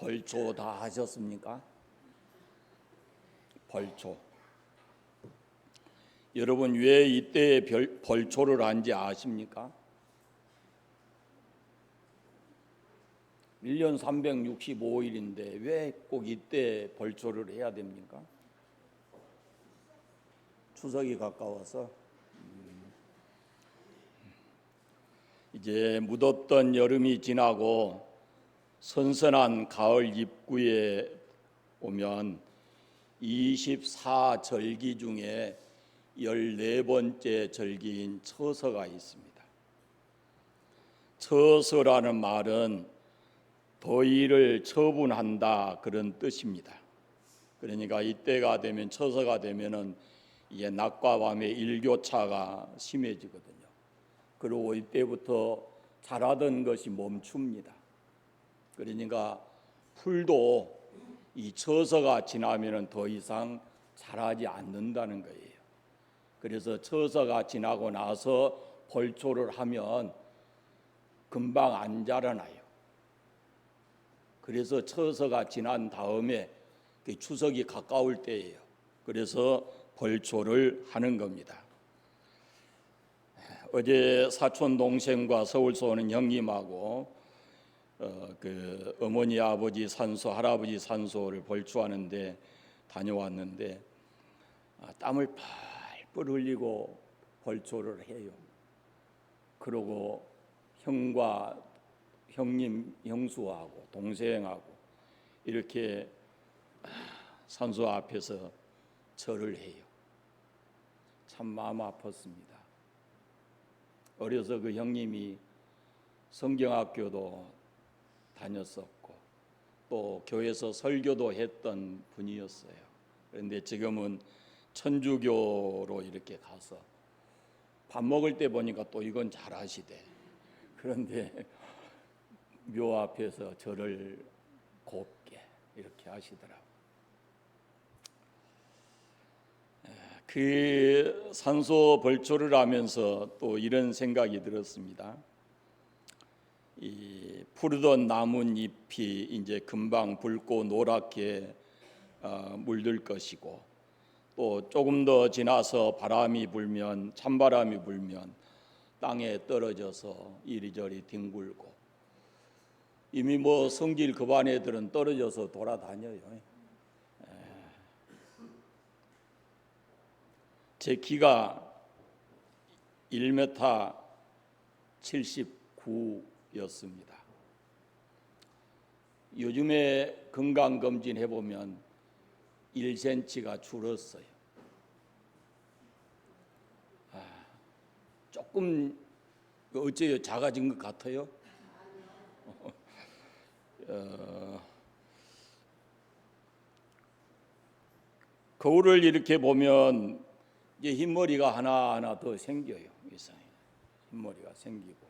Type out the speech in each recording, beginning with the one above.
벌초 다 하셨습니까? 벌초. 여러분 왜 이때 벌초를 한지 아십니까? 1년 365일인데 왜 꼭 이때 벌초를 해야 됩니까? 추석이 가까워서 이제 무덥던 여름이 지나고 선선한 가을 입구에 오면 24절기 중에 14번째 절기인 처서가 있습니다. 처서라는 말은 더위를 처분한다 그런 뜻입니다. 그러니까 이때가 되면 처서가 되면은 이제 낮과 밤의 일교차가 심해지거든요. 그리고 이때부터 자라던 것이 멈춥니다. 그러니까 풀도 이 처서가 지나면은 더 이상 자라지 않는다는 거예요. 그래서 처서가 지나고 나서 벌초를 하면 금방 안 자라나요. 그래서 처서가 지난 다음에 추석이 가까울 때예요. 그래서 벌초를 하는 겁니다. 어제 사촌 동생과 서울서 오는 형님하고 어머니 아버지 산소 할아버지 산소를 벌초하는데 다녀왔는데 땀을 펄펄 흘리고 벌초를 해요. 그러고 형님 형수하고 동생하고 이렇게 산소 앞에서 절을 해요. 참 마음 아팠습니다. 어려서 그 형님이 성경학교도 다녔었고 또 교회에서 설교도 했던 분이었어요. 그런데 지금은 천주교로 이렇게 가서 밥 먹을 때 보니까 또 이건 잘하시대. 그런데 묘 앞에서 절을 곱게 이렇게 하시더라고요. 그 산소 벌초를 하면서 또 이런 생각이 들었습니다. 이 푸르던 나뭇잎이 이제 금방 붉고 노랗게 물들 것이고 또 조금 더 지나서 바람이 불면 찬바람이 불면 땅에 떨어져서 이리저리 뒹굴고 이미 성질 급한 애들은 떨어져서 돌아다녀요. 제 키가 1m 79였습니다. 요즘에 건강검진 해보면 1cm가 줄었어요. 조금 어째요? 작아진 것 같아요? 거울을 이렇게 보면 이제 흰머리가 하나하나 더 생겨요. 흰머리가 생기고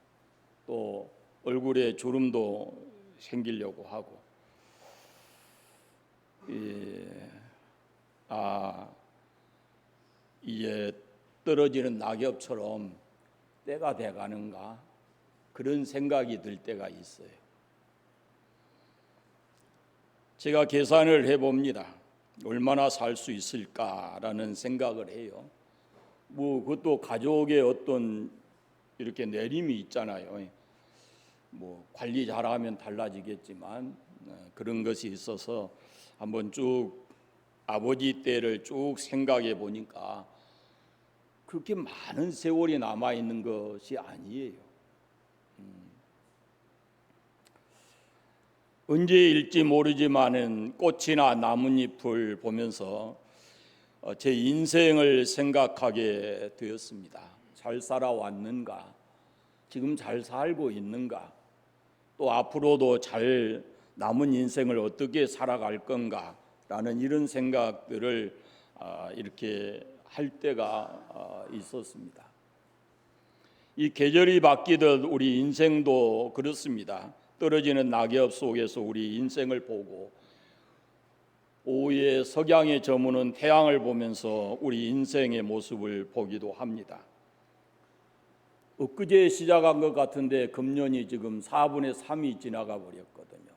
또 얼굴에 주름도 생기려고 하고 이제 떨어지는 낙엽처럼 때가 돼가는가 그런 생각이 들 때가 있어요. 제가 계산을 해봅니다. 얼마나 살 수 있을까라는 생각을 해요. 그것도 가족의 어떤 이렇게 내림이 있잖아요. 관리 잘하면 달라지겠지만 그런 것이 있어서 한번 쭉 아버지 때를 쭉 생각해 보니까 그렇게 많은 세월이 남아 있는 것이 아니에요. 언제일지 모르지만은 꽃이나 나뭇잎을 보면서 제 인생을 생각하게 되었습니다. 잘 살아왔는가? 지금 잘 살고 있는가? 또 앞으로도 잘 남은 인생을 어떻게 살아갈 건가? 라는 이런 생각들을 이렇게 할 때가 있었습니다. 이 계절이 바뀌듯 우리 인생도 그렇습니다. 떨어지는 낙엽 속에서 우리 인생을 보고 오후에 석양에 저무는 태양을 보면서 우리 인생의 모습을 보기도 합니다. 엊그제 시작한 것 같은데 금년이 지금 4분의 3이 지나가 버렸거든요.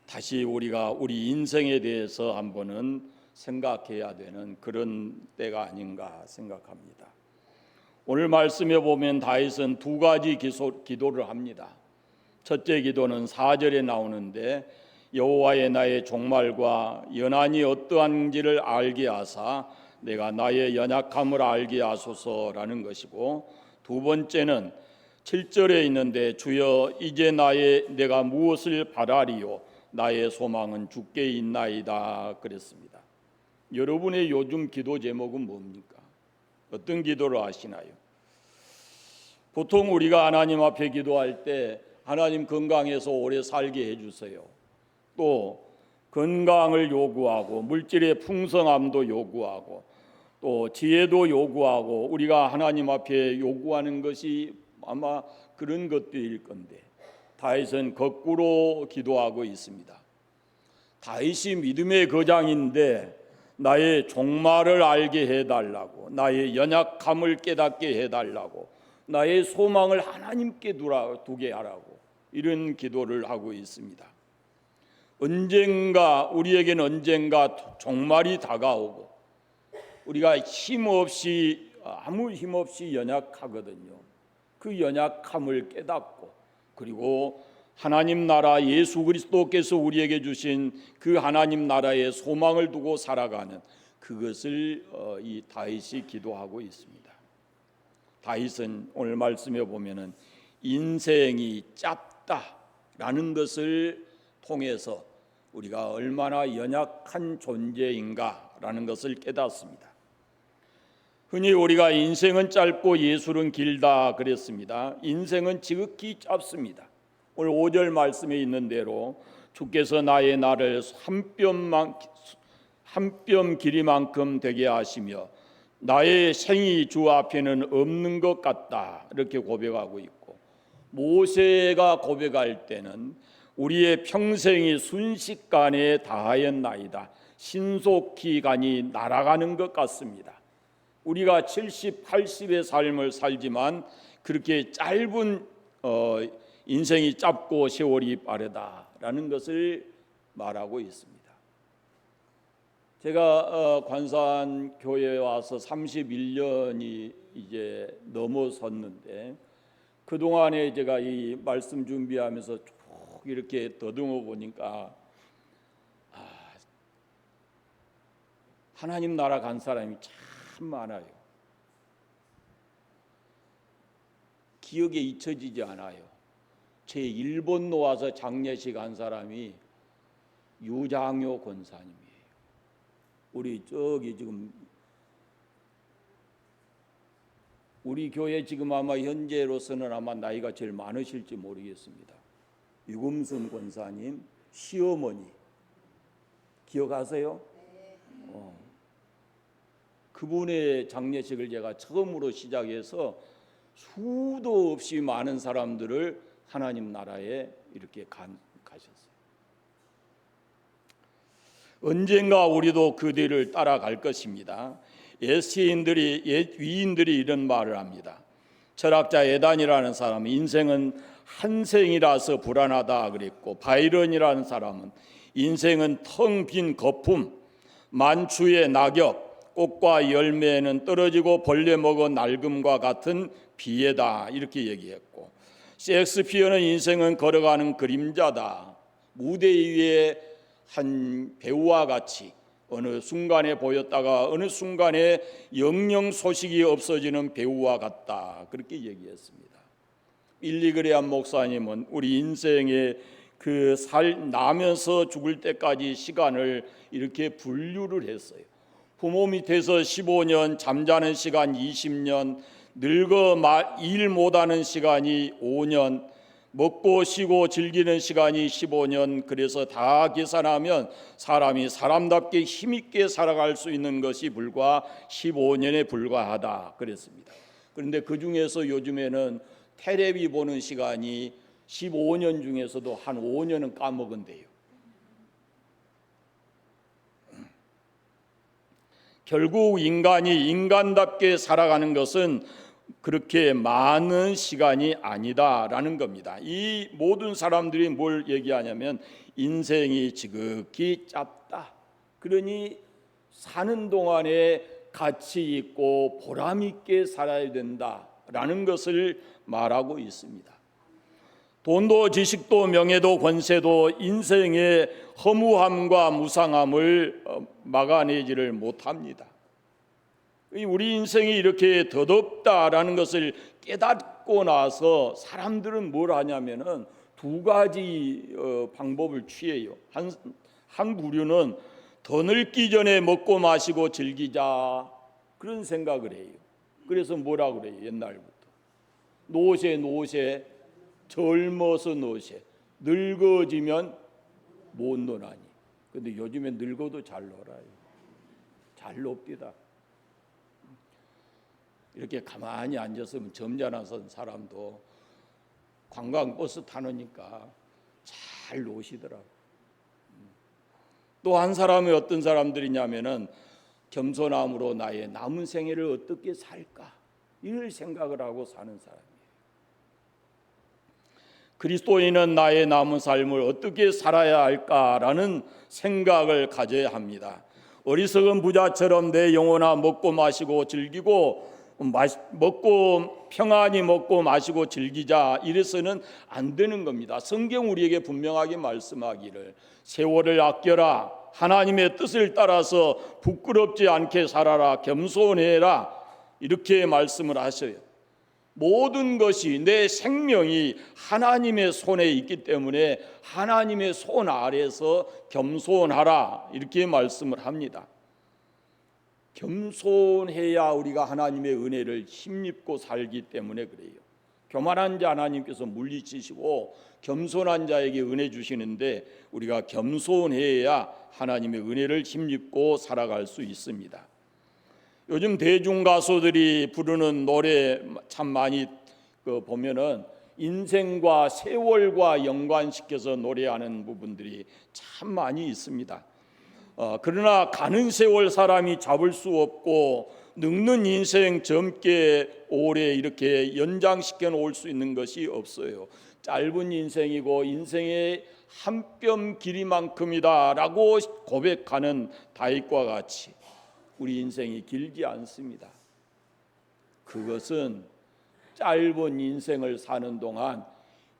다시 우리가 우리 인생에 대해서 한번은 생각해야 되는 그런 때가 아닌가 생각합니다. 오늘 말씀에 보면 다윗은 두 가지 기도를 합니다. 첫째 기도는 4절에 나오는데 여호와의 나의 종말과 연한이 어떠한지를 알게 하사 내가 나의 연약함을 알게 하소서라는 것이고, 두 번째는 7절에 있는데 주여 이제 내가 무엇을 바라리요 나의 소망은 주께 있나이다 그랬습니다. 여러분의 요즘 기도 제목은 뭡니까? 어떤 기도를 하시나요? 보통 우리가 하나님 앞에 기도할 때 하나님 건강해서 오래 살게 해주세요, 또 건강을 요구하고 물질의 풍성함도 요구하고 또 지혜도 요구하고 우리가 하나님 앞에 요구하는 것이 아마 그런 것들일 건데, 다윗은 거꾸로 기도하고 있습니다. 다윗이 믿음의 거장인데 나의 종말을 알게 해달라고, 나의 연약함을 깨닫게 해달라고, 나의 소망을 하나님께 두게 하라고 이런 기도를 하고 있습니다. 우리에게는 언젠가 종말이 다가오고 우리가 아무 힘 없이 연약하거든요. 그 연약함을 깨닫고, 그리고 하나님 나라 예수 그리스도께서 우리에게 주신 그 하나님 나라의 소망을 두고 살아가는 그것을 이 다윗이 기도하고 있습니다. 다윗은 오늘 말씀에 보면은 인생이 짧다라는 것을 통해서 우리가 얼마나 연약한 존재인가라는 것을 깨닫습니다. 흔히 우리가 인생은 짧고 예술은 길다 그랬습니다. 인생은 지극히 짧습니다. 오늘 5절 말씀에 있는 대로 주께서 나의 날을 한 뼘 길이만큼 되게 하시며 나의 생이 주 앞에는 없는 것 같다 이렇게 고백하고 있고, 모세가 고백할 때는 우리의 평생이 순식간에 다하였나이다, 신속히 가니 날아가는 것 같습니다. 우리가 70, 80의 삶을 살지만 그렇게 짧은 인생이 짧고 세월이 빠르다라는 것을 말하고 있습니다. 제가 관산 교회에 와서 31년이 이제 넘어섰는데, 그동안에 제가 이 말씀 준비하면서 쭉 이렇게 더듬어 보니까 하나님 나라 간 사람이 참 많아요. 기억에 잊혀지지 않아요. 제 일본로 와서 장례식 한 사람이 유장효 권사님이에요. 우리 지금 우리 교회 지금 아마 현재로서는 아마 나이가 제일 많으실지 모르겠습니다. 유금순 권사님 시어머니 기억하세요? 그분의 장례식을 제가 처음으로 시작해서 수도 없이 많은 사람들을 하나님 나라에 이렇게 가셨어요. 언젠가 우리도 그 뒤를 따라갈 것입니다. 옛 위인들이 이런 말을 합니다. 철학자 에단이라는 사람은 인생은 한 생이라서 불안하다 그랬고, 바이런이라는 사람은 인생은 텅 빈 거품, 만추의 낙엽, 꽃과 열매는 떨어지고 벌레 먹어 낡음과 같은 비애다 이렇게 얘기했고, 셰익스피어는 인생은 걸어가는 그림자다, 무대 위에 한 배우와 같이 어느 순간에 보였다가 어느 순간에 영영 소식이 없어지는 배우와 같다 그렇게 얘기했습니다. 빌리그레암 목사님은 우리 인생의 나면서 죽을 때까지 시간을 이렇게 분류를 했어요. 부모 밑에서 15년, 잠자는 시간 20년, 늙어 일 못하는 시간이 5년, 먹고 쉬고 즐기는 시간이 15년, 그래서 다 계산하면 사람이 사람답게 힘있게 살아갈 수 있는 것이 불과 15년에 불과하다 그랬습니다. 그런데 그 중에서 요즘에는 텔레비 보는 시간이 15년 중에서도 한 5년은 까먹은대요. 결국 인간이 인간답게 살아가는 것은 그렇게 많은 시간이 아니다라는 겁니다. 이 모든 사람들이 뭘 얘기하냐면 인생이 지극히 짧다. 그러니 사는 동안에 가치 있고 보람 있게 살아야 된다라는 것을 말하고 있습니다. 돈도 지식도 명예도 권세도 인생의 허무함과 무상함을 막아내지를 못합니다. 우리 인생이 이렇게 더덥다라는 것을 깨닫고 나서 사람들은 뭘 하냐면은 두 가지 방법을 취해요. 한 부류는 더 늙기 전에 먹고 마시고 즐기자 그런 생각을 해요. 그래서 뭐라고 그래요? 옛날부터 노세 젊어서 노세 늙어지면 못 노나니. 근데 요즘에 늙어도 잘 놀아요. 잘 놉디다. 이렇게 가만히 앉았으면 점잖아선 사람도 관광버스 타놓으니까 잘 노시더라고요. 또 한 사람이 어떤 사람들이냐면은 겸손함으로 나의 남은 생애를 어떻게 살까 이를 생각을 하고 사는 사람이에요. 그리스도인은 나의 남은 삶을 어떻게 살아야 할까라는 생각을 가져야 합니다. 어리석은 부자처럼 내 영혼아 먹고 마시고 즐기고 평안히 먹고 마시고 즐기자 이래서는 안 되는 겁니다. 성경 우리에게 분명하게 말씀하기를 세월을 아껴라, 하나님의 뜻을 따라서 부끄럽지 않게 살아라, 겸손해라 이렇게 말씀을 하셔요. 모든 것이 내 생명이 하나님의 손에 있기 때문에 하나님의 손 아래서 겸손하라 이렇게 말씀을 합니다. 겸손해야 우리가 하나님의 은혜를 힘입고 살기 때문에 그래요. 교만한 자 하나님께서 물리치시고 겸손한 자에게 은혜 주시는데 우리가 겸손해야 하나님의 은혜를 힘입고 살아갈 수 있습니다. 요즘 대중 가수들이 부르는 노래 참 많이 보면은 인생과 세월과 연관시켜서 노래하는 부분들이 참 많이 있습니다. 그러나 가는 세월 사람이 잡을 수 없고 늙는 인생 젊게 오래 이렇게 연장시켜 놓을 수 있는 것이 없어요. 짧은 인생이고 인생의 한 뼘 길이만큼이다라고 고백하는 다윗과 같이 우리 인생이 길지 않습니다. 그것은 짧은 인생을 사는 동안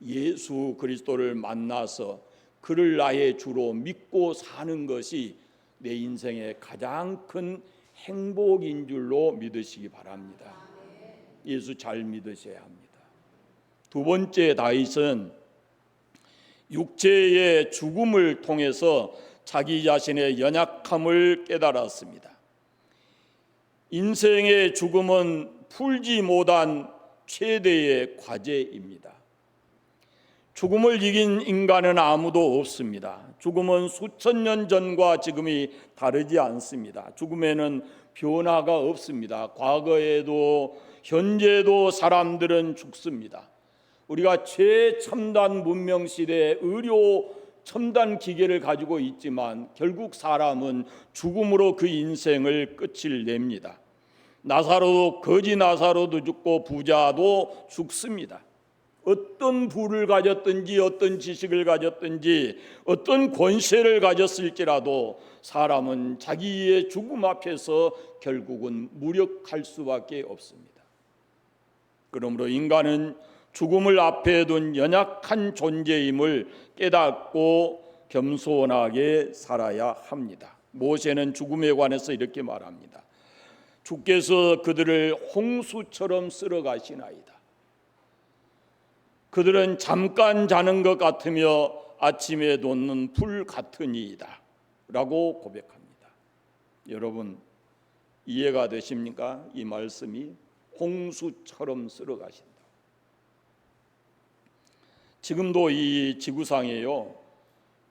예수 그리스도를 만나서 그를 나의 주로 믿고 사는 것이 내 인생의 가장 큰 행복인 줄로 믿으시기 바랍니다. 예수 잘 믿으셔야 합니다. 두 번째 다윗은 육체의 죽음을 통해서 자기 자신의 연약함을 깨달았습니다. 인생의 죽음은 풀지 못한 최대의 과제입니다. 죽음을 이긴 인간은 아무도 없습니다. 죽음은 수천 년 전과 지금이 다르지 않습니다. 죽음에는 변화가 없습니다. 과거에도 현재도 사람들은 죽습니다. 우리가 최첨단 문명 시대에 의료 첨단 기계를 가지고 있지만 결국 사람은 죽음으로 그 인생을 끝을 냅니다. 거지 나사로도 죽고 부자도 죽습니다. 어떤 부를 가졌든지 어떤 지식을 가졌든지 어떤 권세를 가졌을지라도 사람은 자기의 죽음 앞에서 결국은 무력할 수밖에 없습니다. 그러므로 인간은 죽음을 앞에 둔 연약한 존재임을 깨닫고 겸손하게 살아야 합니다. 모세는 죽음에 관해서 이렇게 말합니다. 주께서 그들을 홍수처럼 쓸어가시나이다. 그들은 잠깐 자는 것 같으며 아침에 돋는 불 같으니이다 라고 고백합니다. 여러분 이해가 되십니까? 이 말씀이 홍수처럼 쓸어가신다. 지금도 이 지구상에요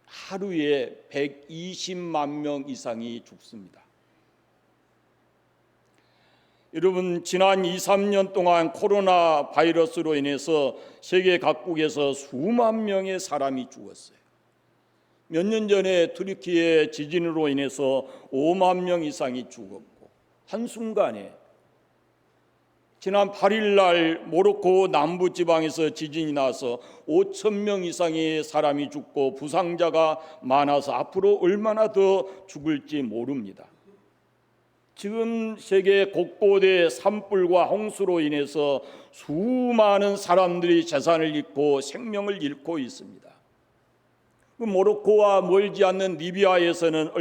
하루에 120만 명 이상이 죽습니다. 여러분 지난 2-3년 동안 코로나 바이러스로 인해서 세계 각국에서 수만 명의 사람이 죽었어요. 몇 년 전에 터키의 지진으로 인해서 5만 명 이상이 죽었고 한순간에 지난 8일 날 모로코 남부 지방에서 지진이 나서 5천 명 이상의 사람이 죽고 부상자가 많아서 앞으로 얼마나 더 죽을지 모릅니다. 지금 세계 곳곳에 산불과 홍수로 인해서 수많은 사람들이 재산을 잃고 생명을 잃고 있습니다. 그 모로코와 멀지 않는 리비아에서는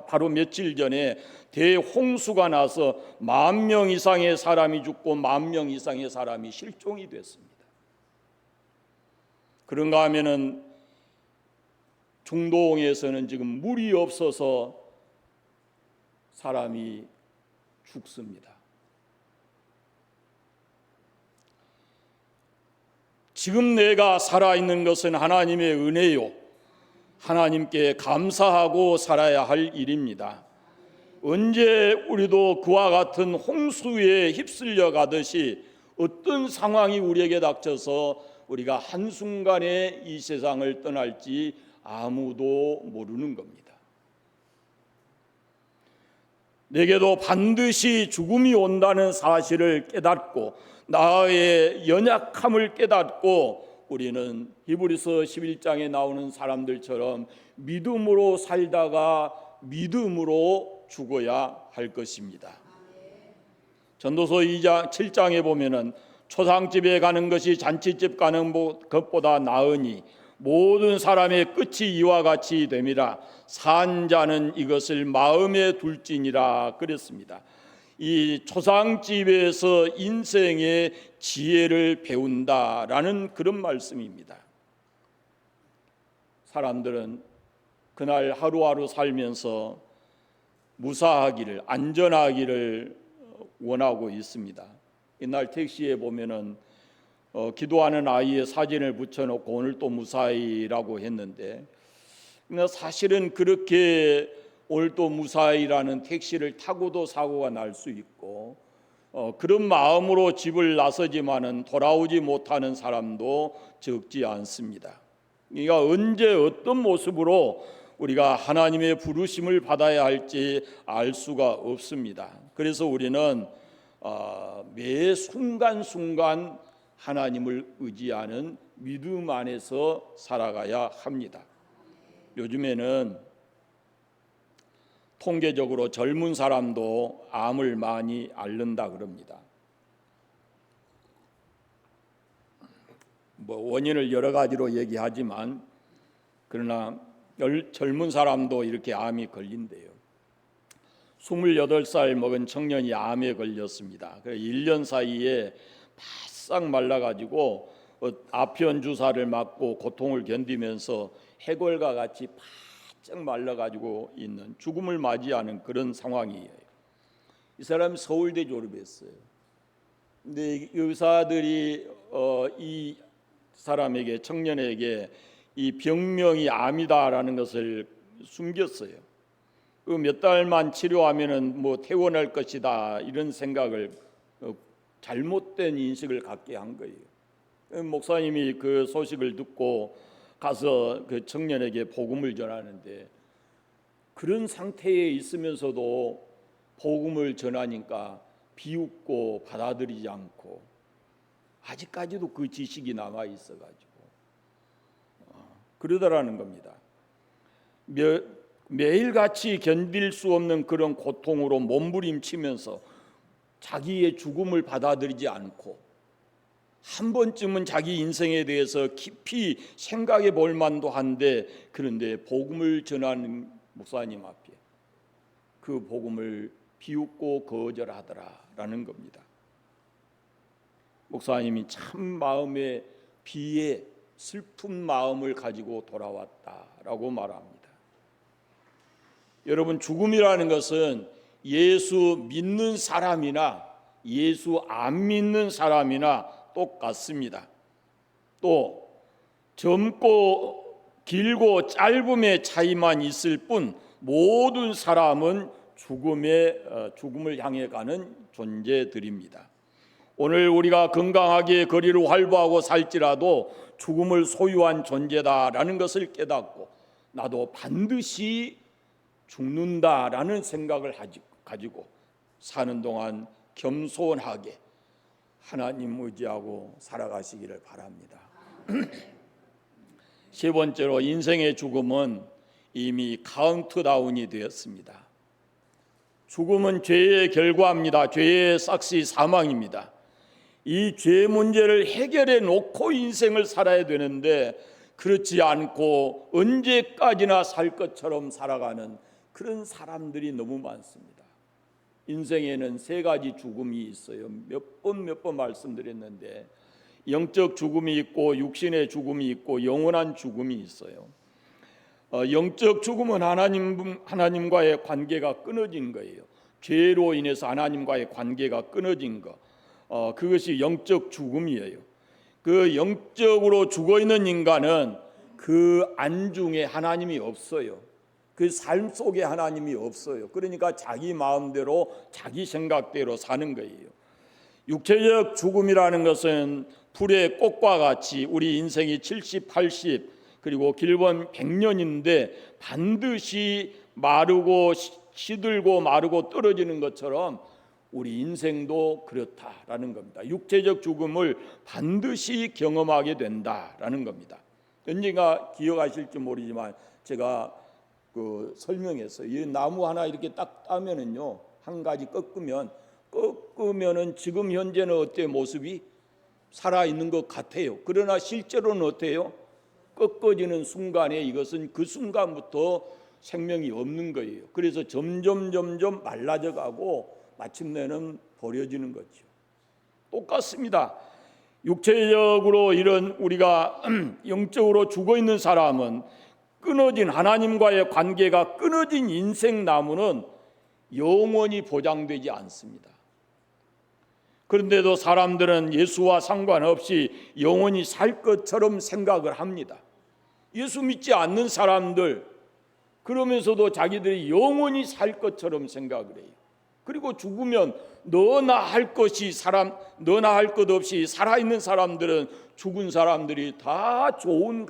바로 며칠 전에 대홍수가 나서 10,000명 이상의 사람이 죽고 10,000명 이상의 사람이 실종이 됐습니다. 그런가 하면은 중동에서는 지금 물이 없어서 사람이 죽습니다. 지금 내가 살아있는 것은 하나님의 은혜요, 하나님께 감사하고 살아야 할 일입니다. 언제 우리도 그와 같은 홍수에 휩쓸려 가듯이 어떤 상황이 우리에게 닥쳐서 우리가 한순간에 이 세상을 떠날지 아무도 모르는 겁니다. 내게도 반드시 죽음이 온다는 사실을 깨닫고 나의 연약함을 깨닫고 우리는 히브리서 11장에 나오는 사람들처럼 믿음으로 살다가 믿음으로 죽어야 할 것입니다. 전도서 2장 7장에 보면은 초상집에 가는 것이 잔치집 가는 것보다 나으니 모든 사람의 끝이 이와 같이 됨이라. 산 자는 이것을 마음에 둘지니라 그랬습니다. 이 초상집에서 인생의 지혜를 배운다라는 그런 말씀입니다. 사람들은 그날 하루하루 살면서 무사하기를, 안전하기를 원하고 있습니다. 이날 택시에 보면은 기도하는 아이의 사진을 붙여놓고 오늘 또 무사히라고 했는데, 사실은 그렇게 오늘 또 무사히라는 택시를 타고도 사고가 날 수 있고 그런 마음으로 집을 나서지만은 돌아오지 못하는 사람도 적지 않습니다. 그러니까 언제 어떤 모습으로 우리가 하나님의 부르심을 받아야 할지 알 수가 없습니다. 그래서 우리는 매 순간순간 하나님을 의지하는 믿음 안에서 살아가야 합니다. 요즘에는 통계적으로 젊은 사람도 암을 많이 앓는다 그럽니다. 원인을 여러 가지로 얘기하지만 그러나 젊은 사람도 이렇게 암이 걸린대요. 28살 먹은 청년이 암에 걸렸습니다. 그래서 1년 사이에 바싹 말라가지고 아편 주사를 맞고 고통을 견디면서 해골과 같이 바짝 말라가지고 있는, 죽음을 맞이하는 그런 상황이에요. 이 사람이 서울대 졸업했어요. 근데 의사들이 이 사람에게, 청년에게 이 병명이 암이다라는 것을 숨겼어요. 몇 달만 치료하면은 퇴원할 것이다, 이런 생각을, 잘못된 인식을 갖게 한 거예요. 목사님이 그 소식을 듣고 가서 그 청년에게 복음을 전하는데, 그런 상태에 있으면서도 복음을 전하니까 비웃고 받아들이지 않고 아직까지도 그 지식이 남아 있어가지고 그러더라는 겁니다. 매일같이 견딜 수 없는 그런 고통으로 몸부림치면서 자기의 죽음을 받아들이지 않고 한 번쯤은 자기 인생에 대해서 깊이 생각해 볼 만도 한데, 그런데 복음을 전하는 목사님 앞에 그 복음을 비웃고 거절하더라라는 겁니다. 목사님이 참 마음에 비애, 슬픈 마음을 가지고 돌아왔다라고 말합니다. 여러분, 죽음이라는 것은 예수 믿는 사람이나 예수 안 믿는 사람이나 똑같습니다. 또 젊고 길고 짧음의 차이만 있을 뿐 모든 사람은 죽음을 향해 가는 존재들입니다. 오늘 우리가 건강하게 거리를 활보하고 살지라도 죽음을 소유한 존재다라는 것을 깨닫고 나도 반드시 죽는다라는 생각을 가지고 사는 동안 겸손하게 하나님 의지하고 살아가시기를 바랍니다. 세 번째로, 인생의 죽음은 이미 카운트다운이 되었습니다. 죽음은 죄의 결과입니다. 죄의 삭시 사망입니다. 이 죄 문제를 해결해 놓고 인생을 살아야 되는데 그렇지 않고 언제까지나 살 것처럼 살아가는 그런 사람들이 너무 많습니다. 인생에는 세 가지 죽음이 있어요. 몇 번 말씀드렸는데 영적 죽음이 있고 육신의 죽음이 있고 영원한 죽음이 있어요. 영적 죽음은 하나님과의 관계가 끊어진 거예요. 죄로 인해서 하나님과의 관계가 끊어진 것, 그것이 영적 죽음이에요. 그 영적으로 죽어 있는 인간은 그 안중에 하나님이 없어요. 그 삶 속에 하나님이 없어요. 그러니까 자기 마음대로 자기 생각대로 사는 거예요. 육체적 죽음이라는 것은 불의 꽃과 같이 우리 인생이 70, 80 그리고 길면 100년인데 반드시 마르고 시들고 마르고 떨어지는 것처럼 우리 인생도 그렇다라는 겁니다. 육체적 죽음을 반드시 경험하게 된다라는 겁니다. 언젠가 기억하실지 모르지만 제가 설명했어요. 이 나무 하나 이렇게 딱 따면은요, 한 가지 꺾으면은 지금 현재는 어때요? 모습이 살아 있는 것 같아요. 그러나 실제로는 어때요? 꺾어지는 순간에 이것은 그 순간부터 생명이 없는 거예요. 그래서 점점 말라져 가고 마침내는 버려지는 거죠. 똑같습니다. 육체적으로 이런 우리가 영적으로 죽어 있는 사람은 끊어진 하나님과의 관계가 끊어진 인생 나무는 영원히 보장되지 않습니다. 그런데도 사람들은 예수와 상관없이 영원히 살 것처럼 생각을 합니다. 예수 믿지 않는 사람들, 그러면서도 자기들이 영원히 살 것처럼 생각을 해요. 그리고 죽으면 너나 할 것 없이 살아있는 사람들은 죽은 사람들이 다 좋은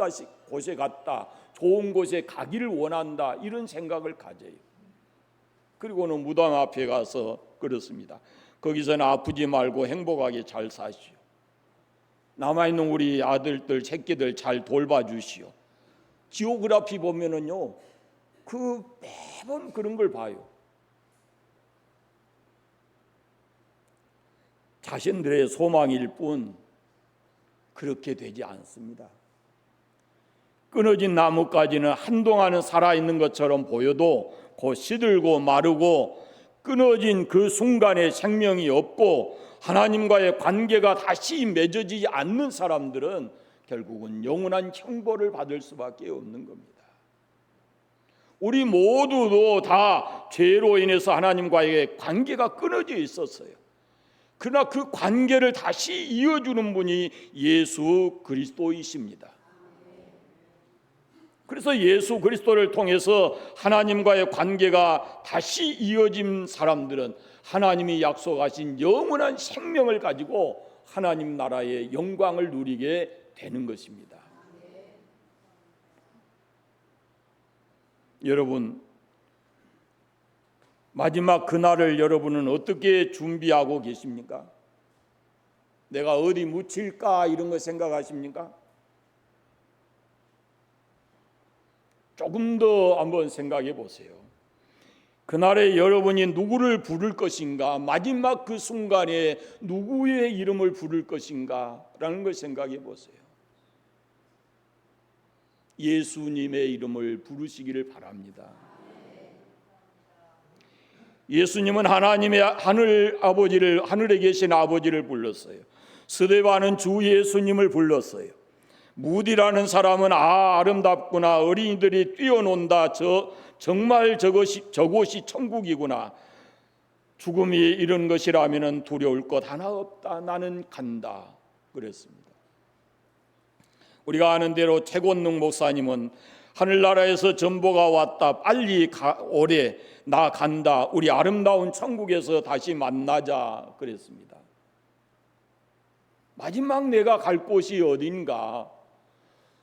곳에 갔다, 좋은 곳에 가기를 원한다, 이런 생각을 가져요. 그리고는 무덤 앞에 가서 그렇습니다. 거기서는 아프지 말고 행복하게 잘 사시오. 남아있는 우리 아들들, 새끼들 잘 돌봐주시오. 지오그라피 보면은요, 매번 그런 걸 봐요. 자신들의 소망일 뿐 그렇게 되지 않습니다. 끊어진 나무까지는 한동안은 살아있는 것처럼 보여도 곧 시들고 마르고 끊어진 그 순간에 생명이 없고 하나님과의 관계가 다시 맺어지지 않는 사람들은 결국은 영원한 형벌을 받을 수밖에 없는 겁니다. 우리 모두도 다 죄로 인해서 하나님과의 관계가 끊어져 있었어요. 그러나 그 관계를 다시 이어주는 분이 예수 그리스도이십니다. 그래서 예수 그리스도를 통해서 하나님과의 관계가 다시 이어진 사람들은 하나님이 약속하신 영원한 생명을 가지고 하나님 나라의 영광을 누리게 되는 것입니다. 여러분, 마지막 그날을 여러분은 어떻게 준비하고 계십니까? 내가 어디 묻힐까 이런 거 생각하십니까? 조금 더 한번 생각해 보세요. 그날에 여러분이 누구를 부를 것인가, 마지막 그 순간에 누구의 이름을 부를 것인가 라는 걸 생각해 보세요. 예수님의 이름을 부르시기를 바랍니다. 예수님은 하나님의 하늘에 계신 아버지를 불렀어요. 스데반은 주 예수님을 불렀어요. 무디라는 사람은 아름답구나, 어린이들이 뛰어논다, 정말 저곳이 천국이구나, 죽음이 이런 것이라면 두려울 것 하나 없다, 나는 간다 그랬습니다. 우리가 아는 대로 최권능 목사님은 하늘나라에서 전보가 왔다, 빨리 오래, 나 간다, 우리 아름다운 천국에서 다시 만나자 그랬습니다. 마지막 내가 갈 곳이 어딘가,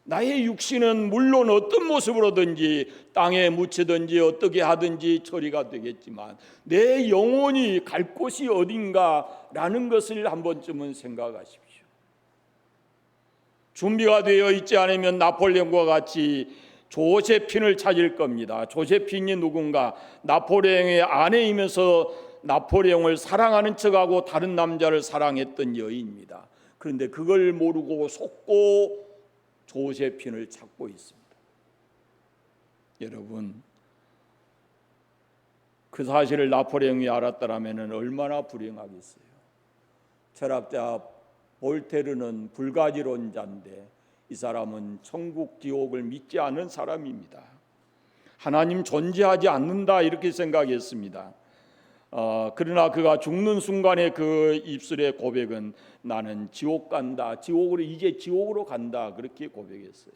나의 육신은 물론 어떤 모습으로든지 땅에 묻히든지 어떻게 하든지 처리가 되겠지만 내 영혼이 갈 곳이 어딘가라는 것을 한 번쯤은 생각하십시오. 준비가 되어 있지 않으면 나폴레옹과 같이 조세핀을 찾을 겁니다. 조세핀이 누군가? 나폴레옹의 아내이면서 나폴레옹을 사랑하는 척하고 다른 남자를 사랑했던 여인입니다. 그런데 그걸 모르고 속고 조세핀을 찾고 있습니다. 여러분, 그 사실을 나폴레옹이 알았더라면 얼마나 불행하겠어요. 철학자 볼테르는 불가지론자인데 이 사람은 천국 지옥을 믿지 않는 사람입니다. 하나님 존재하지 않는다 이렇게 생각했습니다. 그러나 그가 죽는 순간에 그 입술의 고백은 나는 지옥 간다, 이제 지옥으로 간다 그렇게 고백했어요.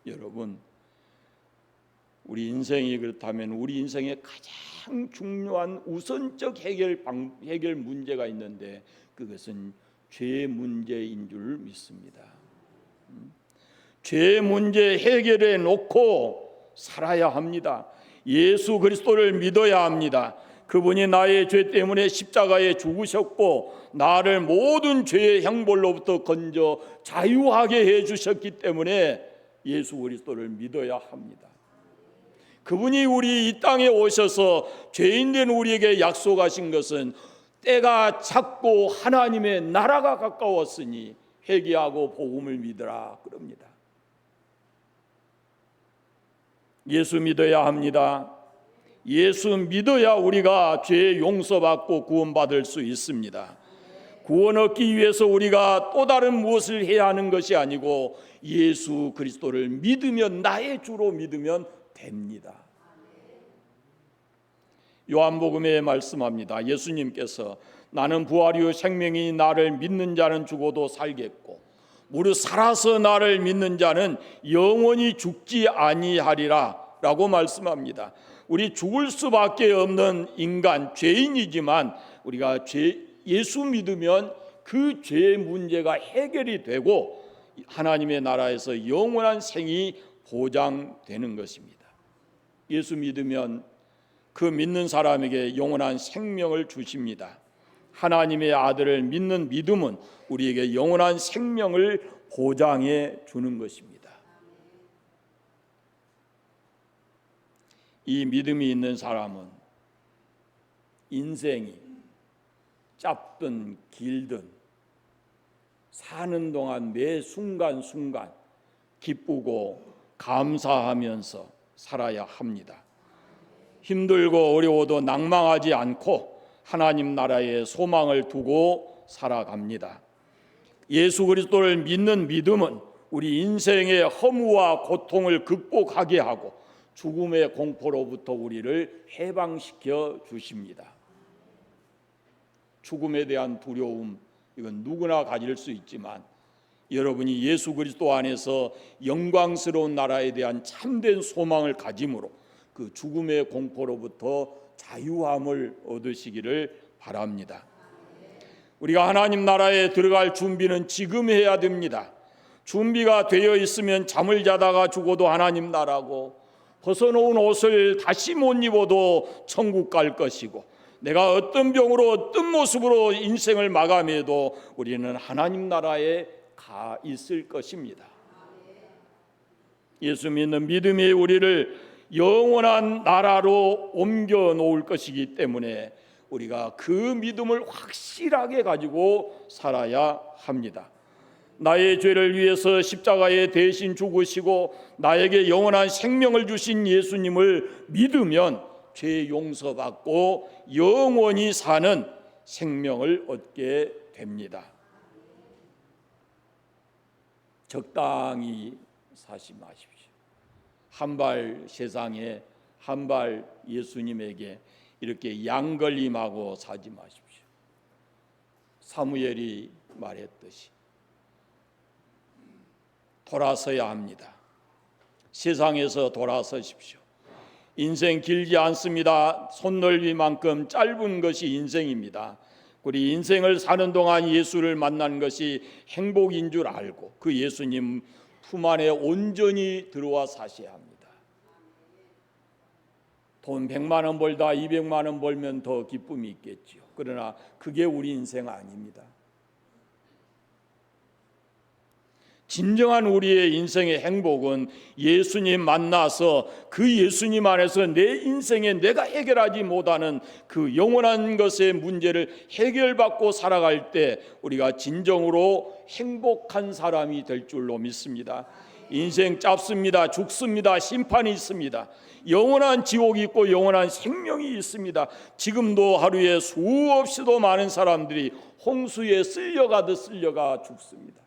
여러분, 우리 인생이 그렇다면 우리 인생의 가장 중요한 우선적 해결 문제가 있는데 그것은 죄 문제인 줄 믿습니다. 죄 문제 해결해 놓고 살아야 합니다. 예수 그리스도를 믿어야 합니다. 그분이 나의 죄 때문에 십자가에 죽으셨고 나를 모든 죄의 형벌로부터 건져 자유하게 해주셨기 때문에 예수 그리스도를 믿어야 합니다. 그분이 우리 이 땅에 오셔서 죄인된 우리에게 약속하신 것은 때가 찼고 하나님의 나라가 가까웠으니 회개하고 복음을 믿으라 그럽니다. 예수 믿어야 합니다. 예수 믿어야 우리가 죄 용서받고 구원받을 수 있습니다. 구원 얻기 위해서 우리가 또 다른 무엇을 해야 하는 것이 아니고 예수 그리스도를 믿으면, 나의 주로 믿으면 됩니다. 요한복음에 말씀합니다. 예수님께서 나는 부활이요 생명이니 나를 믿는 자는 죽어도 살겠고 무릇 살아서 나를 믿는 자는 영원히 죽지 아니하리라 라고 말씀합니다. 우리 죽을 수밖에 없는 인간, 죄인이지만 우리가 예수 믿으면 그 죄 문제가 해결이 되고 하나님의 나라에서 영원한 생이 보장되는 것입니다. 예수 믿으면 그 믿는 사람에게 영원한 생명을 주십니다. 하나님의 아들을 믿는 믿음은 우리에게 영원한 생명을 보장해 주는 것입니다. 이 믿음이 있는 사람은 인생이 짧든 길든 사는 동안 매 순간순간 기쁘고 감사하면서 살아야 합니다. 힘들고 어려워도 낭망하지 않고 하나님 나라에 소망을 두고 살아갑니다. 예수 그리스도를 믿는 믿음은 우리 인생의 허무와 고통을 극복하게 하고 죽음의 공포로부터 우리를 해방시켜 주십니다. 죽음에 대한 두려움, 이건 누구나 가질 수 있지만 여러분이 예수 그리스도 안에서 영광스러운 나라에 대한 참된 소망을 가짐으로 그 죽음의 공포로부터 자유함을 얻으시기를 바랍니다. 우리가 하나님 나라에 들어갈 준비는 지금 해야 됩니다. 준비가 되어 있으면 잠을 자다가 죽어도 하나님 나라고, 벗어놓은 옷을 다시 못 입어도 천국 갈 것이고, 내가 어떤 병으로 어떤 모습으로 인생을 마감해도 우리는 하나님 나라에 가 있을 것입니다. 예수 믿는 믿음이 우리를 영원한 나라로 옮겨 놓을 것이기 때문에 우리가 그 믿음을 확실하게 가지고 살아야 합니다. 나의 죄를 위해서 십자가에 대신 죽으시고 나에게 영원한 생명을 주신 예수님을 믿으면 죄 용서받고 영원히 사는 생명을 얻게 됩니다. 적당히 사시 마십시오. 한 발 세상에, 한 발 예수님에게 이렇게 양걸림하고 사지 마십시오. 사무엘이 말했듯이 돌아서야 합니다. 세상에서 돌아서십시오. 인생 길지 않습니다. 손넓이만큼 짧은 것이 인생입니다. 우리 인생을 사는 동안 예수를 만난 것이 행복인 줄 알고 그 예수님 품 안에 온전히 들어와 사셔야 합니다. 돈 100만 원 벌다 200만 원 벌면 더 기쁨이 있겠지요. 그러나 그게 우리 인생 아닙니다. 진정한 우리의 인생의 행복은 예수님 만나서 그 예수님 안에서 내 인생에 내가 해결하지 못하는 그 영원한 것의 문제를 해결받고 살아갈 때 우리가 진정으로 행복한 사람이 될 줄로 믿습니다. 인생 짧습니다. 죽습니다. 심판이 있습니다. 영원한 지옥이 있고 영원한 생명이 있습니다. 지금도 하루에 수없이도 많은 사람들이 홍수에 쓸려가듯 쓸려가 죽습니다.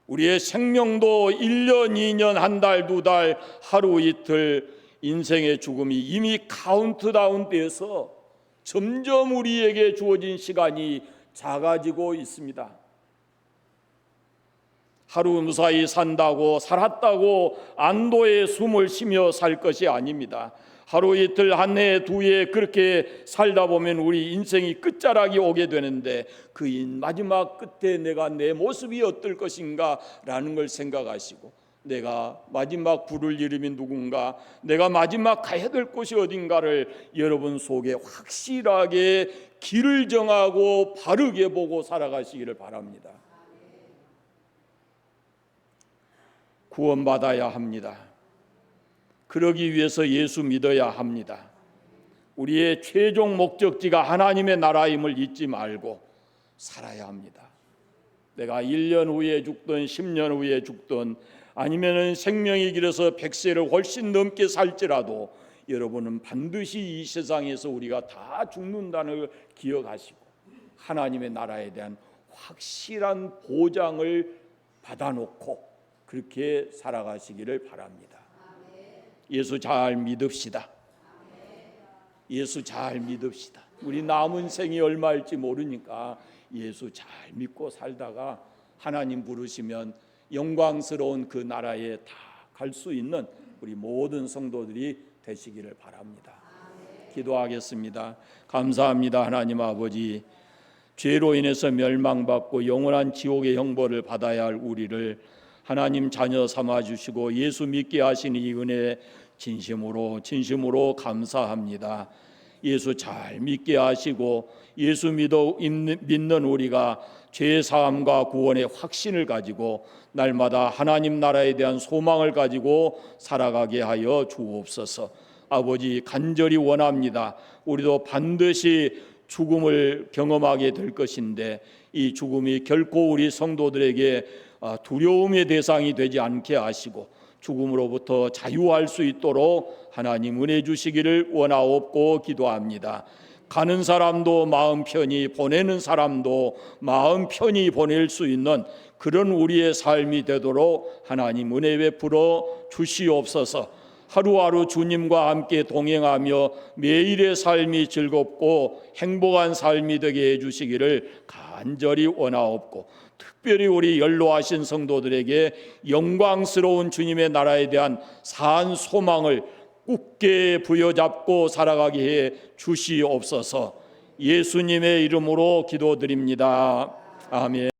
우리의 생명도 1년, 2년, 한 달, 두 달, 하루 이틀 인생의 죽음이 이미 카운트다운 돼서 점점 우리에게 주어진 시간이 작아지고 있습니다. 하루 무사히 산다고 살았다고 안도의 숨을 쉬며 살 것이 아닙니다. 하루 이틀 한 해 두 해 그렇게 살다 보면 우리 인생이 끝자락이 오게 되는데 그 마지막 끝에 내가 내 모습이 어떨 것인가 라는 걸 생각하시고 내가 마지막 부를 이름이 누군가 내가 마지막 가야 될 곳이 어딘가를 여러분 속에 확실하게 길을 정하고 바르게 보고 살아가시기를 바랍니다. 구원받아야 합니다. 그러기 위해서 예수 믿어야 합니다. 우리의 최종 목적지가 하나님의 나라임을 잊지 말고 살아야 합니다. 내가 1년 후에 죽든 10년 후에 죽든 아니면은 생명이 길어서 100세를 훨씬 넘게 살지라도 여러분은 반드시 이 세상에서 우리가 다 죽는다는 걸 기억하시고 하나님의 나라에 대한 확실한 보장을 받아놓고 그렇게 살아가시기를 바랍니다. 예수 잘 믿읍시다. 예수 잘 믿읍시다. 우리 남은 생이 얼마일지 모르니까 예수 잘 믿고 살다가 하나님 부르시면 영광스러운 그 나라에 다 갈 수 있는 우리 모든 성도들이 되시기를 바랍니다. 기도하겠습니다. 감사합니다. 하나님 아버지, 죄로 인해서 멸망받고 영원한 지옥의 형벌을 받아야 할 우리를 하나님 자녀 삼아 주시고 예수 믿게 하신 이 은혜 진심으로 감사합니다. 예수 잘 믿게 하시고 예수 믿는 우리가 죄 사함과 구원의 확신을 가지고 날마다 하나님 나라에 대한 소망을 가지고 살아가게 하여 주옵소서. 아버지, 간절히 원합니다. 우리도 반드시 죽음을 경험하게 될 것인데 이 죽음이 결코 우리 성도들에게 두려움의 대상이 되지 않게 하시고 죽음으로부터 자유할 수 있도록 하나님 은혜 주시기를 원하옵고 기도합니다. 가는 사람도 마음 편히 보내는 사람도 마음 편히 보낼 수 있는 그런 우리의 삶이 되도록 하나님 은혜 베풀어 주시옵소서. 하루하루 주님과 함께 동행하며 매일의 삶이 즐겁고 행복한 삶이 되게 해주시기를 간절히 원하옵고 특별히 우리 연로하신 성도들에게 영광스러운 주님의 나라에 대한 산 소망을 굳게 부여잡고 살아가게 해 주시옵소서. 예수님의 이름으로 기도드립니다. 아멘.